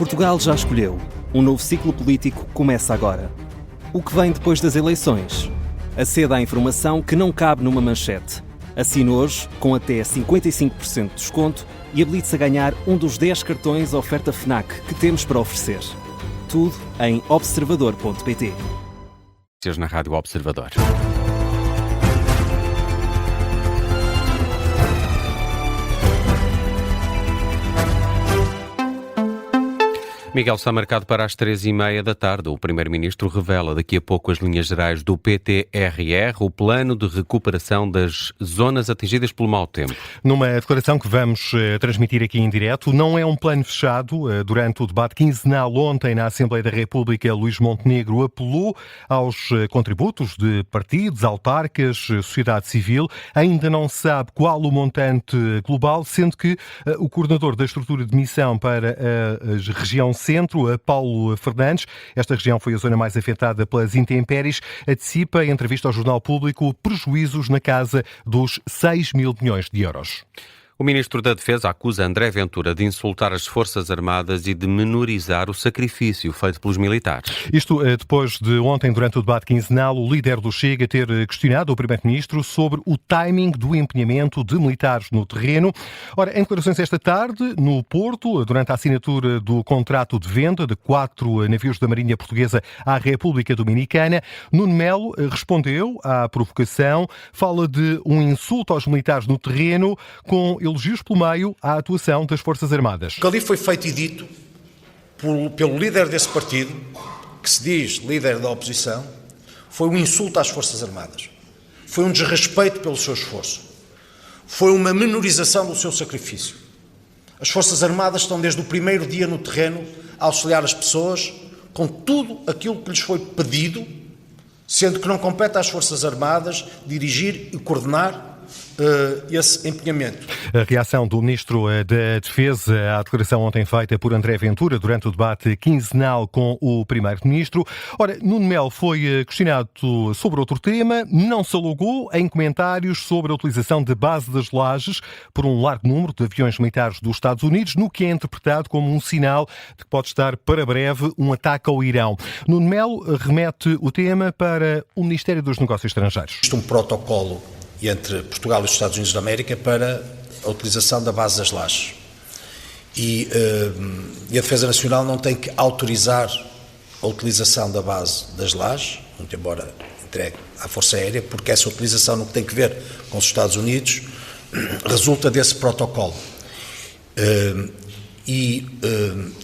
Portugal já escolheu. Um novo ciclo político começa agora. O que vem depois das eleições? Aceda à informação que não cabe numa manchete. Assine hoje, com até 55% de desconto, e habilite-se a ganhar um dos 10 cartões oferta FNAC que temos para oferecer. Tudo em observador.pt. Na Rádio Observador. Miguel, está marcado para as 3h30 da tarde. O Primeiro-Ministro revela daqui a pouco as linhas gerais do PTRR, o plano de recuperação das zonas atingidas pelo mau tempo. Numa declaração que vamos transmitir aqui em direto, não é um plano fechado. Durante o debate quinzenal ontem na Assembleia da República, Luís Montenegro apelou aos contributos de partidos, autarcas, sociedade civil. Ainda não sabe qual o montante global, sendo que o coordenador da estrutura de missão para a região Centro, a Paulo Fernandes, esta região foi a zona mais afetada pelas intempéries, antecipa, em entrevista ao Jornal Público, prejuízos na casa dos 6 mil milhões de euros. O Ministro da Defesa acusa André Ventura de insultar as Forças Armadas e de menorizar o sacrifício feito pelos militares. Isto depois de ontem, durante o debate quinzenal, o líder do Chega ter questionado o Primeiro-Ministro sobre o timing do empenhamento de militares no terreno. Ora, em declarações esta tarde, no Porto, durante a assinatura do contrato de venda de 4 navios da Marinha Portuguesa à República Dominicana, Nuno Melo respondeu à provocação, fala de um insulto aos militares no terreno, com elogios pelo meio à atuação das Forças Armadas. O que ali foi feito e dito pelo líder desse partido, que se diz líder da oposição, foi um insulto às Forças Armadas. Foi um desrespeito pelo seu esforço. Foi uma menorização do seu sacrifício. As Forças Armadas estão desde o primeiro dia no terreno a auxiliar as pessoas com tudo aquilo que lhes foi pedido, sendo que não compete às Forças Armadas dirigir e coordenar esse empenhamento. A reação do Ministro da Defesa à declaração ontem feita por André Ventura durante o debate quinzenal com o Primeiro-Ministro. Ora, Nuno Melo foi questionado sobre outro tema, não se alongou em comentários sobre a utilização de base das Lajes por um largo número de aviões militares dos Estados Unidos, no que é interpretado como um sinal de que pode estar para breve um ataque ao Irão. Nuno Melo remete o tema para o Ministério dos Negócios Estrangeiros. Existe um protocolo entre Portugal e os Estados Unidos da América para a utilização da base das Lajes. E a Defesa Nacional não tem que autorizar a utilização da base das Lajes, muito embora entregue à Força Aérea, porque essa utilização no que tem que ver com os Estados Unidos resulta desse protocolo.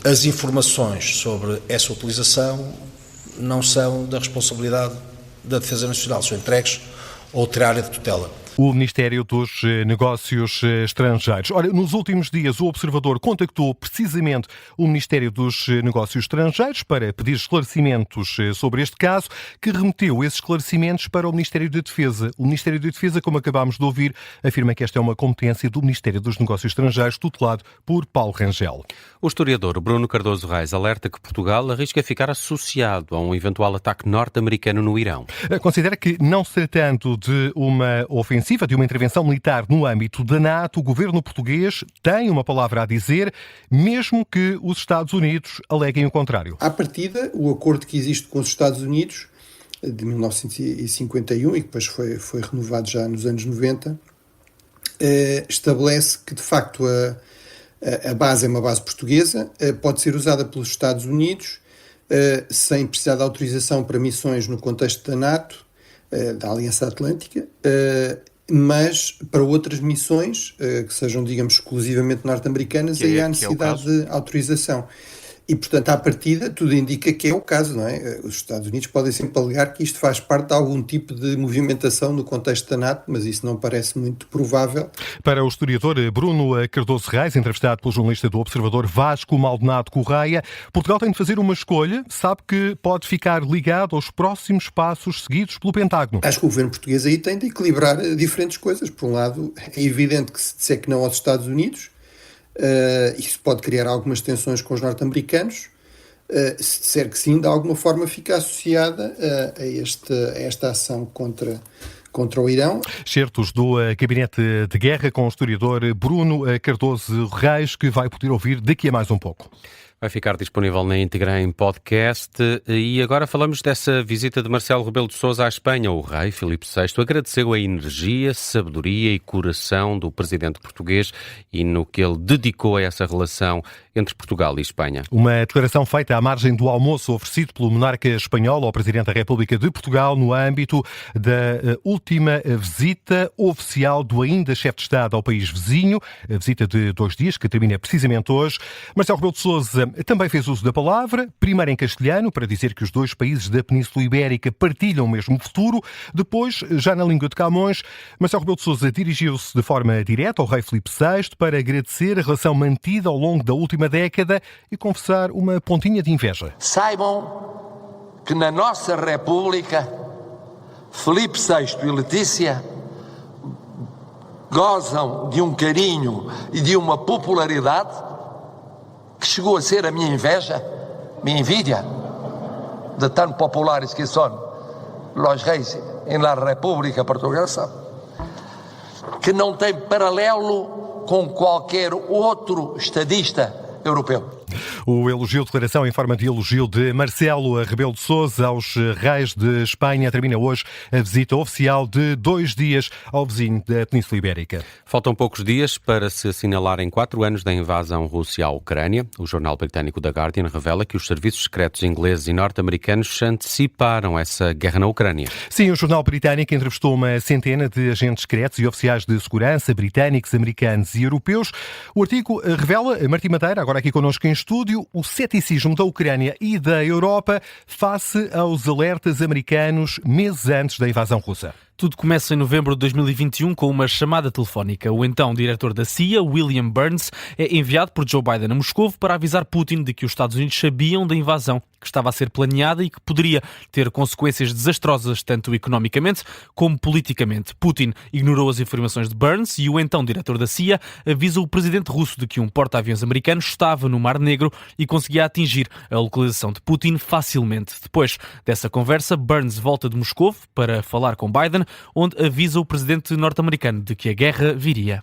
As informações sobre essa utilização não são da responsabilidade da Defesa Nacional, são entregues a outra área de tutela. O Ministério dos Negócios Estrangeiros. Ora, nos últimos dias o Observador contactou precisamente o Ministério dos Negócios Estrangeiros para pedir esclarecimentos sobre este caso, que remeteu esses esclarecimentos para o Ministério da Defesa. O Ministério da Defesa, como acabámos de ouvir, afirma que esta é uma competência do Ministério dos Negócios Estrangeiros, tutelado por Paulo Rangel. O historiador Bruno Cardoso Reis alerta que Portugal arrisca ficar associado a um eventual ataque norte-americano no Irão. Considera que, não se tratando de uma ofensiva, de uma intervenção militar no âmbito da NATO, o governo português tem uma palavra a dizer, mesmo que os Estados Unidos aleguem o contrário. À partida, o acordo que existe com os Estados Unidos, de 1951, e que depois foi renovado já nos anos 90, estabelece que, de facto, a base é uma base portuguesa, pode ser usada pelos Estados Unidos, sem precisar de autorização para missões no contexto da NATO, da Aliança Atlântica, mas para outras missões que sejam, digamos, exclusivamente norte-americanas, aí há necessidade de autorização. E, portanto, à partida, tudo indica que é o caso, não é? Os Estados Unidos podem sempre alegar que isto faz parte de algum tipo de movimentação no contexto da NATO, mas isso não parece muito provável. Para o historiador Bruno Cardoso Reis, entrevistado pelo jornalista do Observador Vasco Maldonado Correia, Portugal tem de fazer uma escolha, sabe que pode ficar ligado aos próximos passos seguidos pelo Pentágono. Acho que o governo português aí tem de equilibrar diferentes coisas. Por um lado, é evidente que se disser que não aos Estados Unidos, isso pode criar algumas tensões com os norte-americanos. Se disser que sim, de alguma forma fica associada a esta ação contra o Irão. Certos do Gabinete de Guerra com o historiador Bruno Cardoso Reis, que vai poder ouvir daqui a mais um pouco. Vai ficar disponível na íntegra em podcast. E agora falamos dessa visita de Marcelo Rebelo de Sousa à Espanha. O rei Filipe VI agradeceu a energia, sabedoria e coração do presidente português e no que ele dedicou a essa relação entre Portugal e Espanha. Uma declaração feita à margem do almoço oferecido pelo monarca espanhol ao presidente da República de Portugal no âmbito da última visita oficial do ainda chefe de Estado ao país vizinho, a visita de 2 dias que termina precisamente hoje. Marcelo Rebelo de Sousa também fez uso da palavra, primeiro em castelhano, para dizer que os 2 países da Península Ibérica partilham o mesmo futuro. Depois, já na língua de Camões, Marcelo Rebelo de Sousa dirigiu-se de forma direta ao rei Filipe VI para agradecer a relação mantida ao longo da última década e confessar uma pontinha de inveja. Saibam que na nossa República, Filipe VI e Letícia gozam de um carinho e de uma popularidade que chegou a ser a minha inveja, minha envidia, de tão populares que são os reis na República Portuguesa, que não tem paralelo com qualquer outro estadista europeu. O elogio, declaração em forma de elogio de Marcelo Rebelo de Sousa aos reis de Espanha. Termina hoje a visita oficial de 2 dias ao vizinho da Península Ibérica. Faltam poucos dias para se assinalarem 4 anos da invasão russa à Ucrânia. O jornal britânico The Guardian revela que os serviços secretos ingleses e norte-americanos anteciparam essa guerra na Ucrânia. Sim, o jornal britânico entrevistou uma centena de agentes secretos e oficiais de segurança britânicos, americanos e europeus. O artigo revela, Martim Madeira, agora aqui connosco em estúdio, o ceticismo da Ucrânia e da Europa face aos alertas americanos meses antes da invasão russa. Tudo começa em novembro de 2021 com uma chamada telefónica. O então diretor da CIA, William Burns, é enviado por Joe Biden a Moscou para avisar Putin de que os Estados Unidos sabiam da invasão que estava a ser planeada e que poderia ter consequências desastrosas tanto economicamente como politicamente. Putin ignorou as informações de Burns e o então diretor da CIA avisa o presidente russo de que um porta-aviões americano estava no Mar Negro e conseguia atingir a localização de Putin facilmente. Depois dessa conversa, Burns volta de Moscou para falar com Biden, onde avisa o presidente norte-americano de que a guerra viria.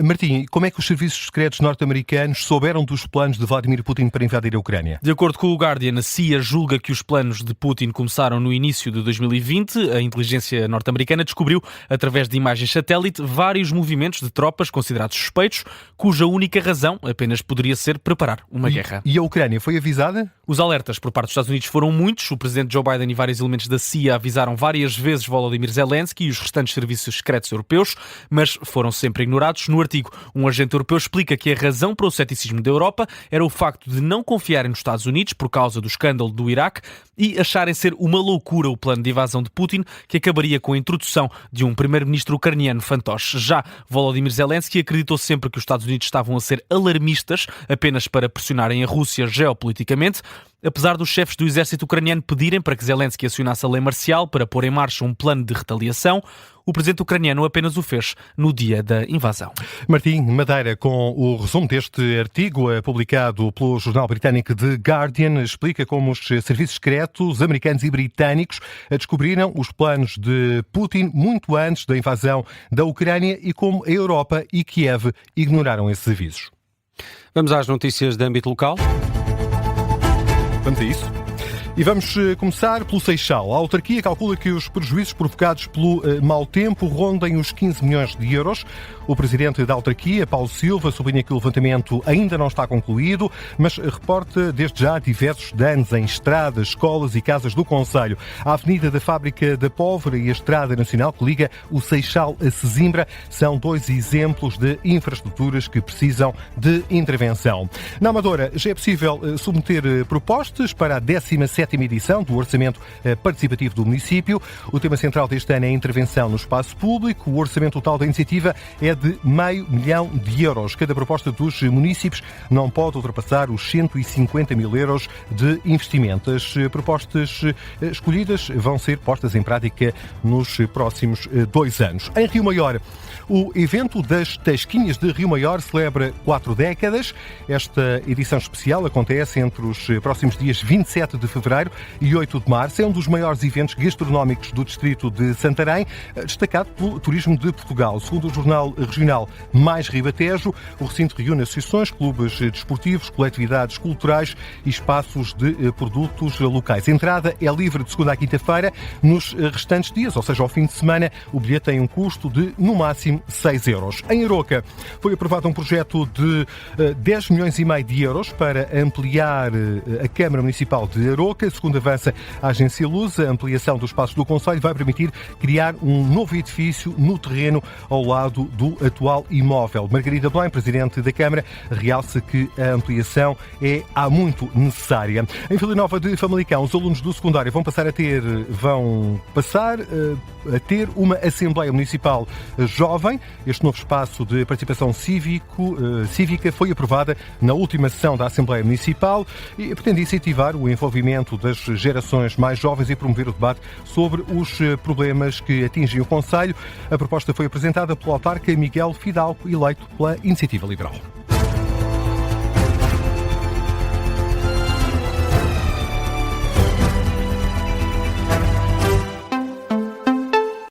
Martim, como é que os serviços secretos norte-americanos souberam dos planos de Vladimir Putin para invadir a Ucrânia? De acordo com o Guardian, a CIA julga que os planos de Putin começaram no início de 2020. A inteligência norte-americana descobriu, através de imagens satélite, vários movimentos de tropas considerados suspeitos, cuja única razão apenas poderia ser preparar uma guerra. E a Ucrânia foi avisada? Os alertas por parte dos Estados Unidos foram muitos. O presidente Joe Biden e vários elementos da CIA avisaram várias vezes Volodymyr Zelensky e os restantes serviços secretos europeus, mas foram sempre ignorados. No artigo, um agente europeu explica que a razão para o ceticismo da Europa era o facto de não confiarem nos Estados Unidos por causa do escândalo do Iraque e acharem ser uma loucura o plano de invasão de Putin, que acabaria com a introdução de um primeiro-ministro ucraniano fantoche. Já Volodymyr Zelensky acreditou sempre que os Estados Unidos estavam a ser alarmistas apenas para pressionarem a Rússia geopoliticamente. Apesar dos chefes do exército ucraniano pedirem para que Zelensky acionasse a lei marcial para pôr em marcha um plano de retaliação, o presidente ucraniano apenas o fez no dia da invasão. Martim Madeira, com o resumo deste artigo publicado pelo jornal britânico The Guardian, explica como os serviços secretos americanos e britânicos descobriram os planos de Putin muito antes da invasão da Ucrânia e como a Europa e Kiev ignoraram esses avisos. Vamos às notícias de âmbito local. Vamos a isso. E vamos começar pelo Seixal. A autarquia calcula que os prejuízos provocados pelo mau tempo rondem os 15 milhões de euros. O presidente da autarquia, Paulo Silva, sublinha que o levantamento ainda não está concluído, mas reporta desde já diversos danos em estradas, escolas e casas do concelho. A Avenida da Fábrica da Pólvora e a Estrada Nacional que liga o Seixal a Sesimbra são 2 exemplos de infraestruturas que precisam de intervenção. Na Amadora já é possível submeter propostas para a 17ª edição do Orçamento Participativo do município. O tema central deste ano é a intervenção no espaço público. O orçamento total da iniciativa é de €500 mil. Cada proposta dos municípios não pode ultrapassar os €150 mil de investimento. As propostas escolhidas vão ser postas em prática nos próximos 2 anos. Em Rio Maior, o evento das Tasquinhas de Rio Maior celebra 4 décadas. Esta edição especial acontece entre os próximos dias 27 de fevereiro fevereiro e 8 de março. É um dos maiores eventos gastronómicos do distrito de Santarém, destacado pelo Turismo de Portugal. Segundo o jornal regional Mais Ribatejo, o recinto reúne associações, clubes desportivos, coletividades culturais e espaços de produtos locais. A entrada é livre de segunda à quinta-feira. Nos restantes dias, ou seja, ao fim de semana, o bilhete tem um custo de, no máximo, 6 euros. Em Aroca, foi aprovado um projeto de 10 milhões e meio de euros para ampliar a Câmara Municipal de Aroca. Segundo avança a agência Luz, a ampliação dos espaços do concelho vai permitir criar um novo edifício no terreno ao lado do atual imóvel. Margarida Belém, presidente da Câmara, realça que a ampliação é há muito necessária. Em Vila Nova de Famalicão, os alunos do secundário vão passar a ter uma Assembleia Municipal Jovem. Este novo espaço de participação cívica foi aprovada na última sessão da Assembleia Municipal e pretende incentivar o envolvimento das gerações mais jovens e promover o debate sobre os problemas que atingem o concelho. A proposta foi apresentada pelo autarca Miguel Fidalgo, eleito pela Iniciativa Liberal.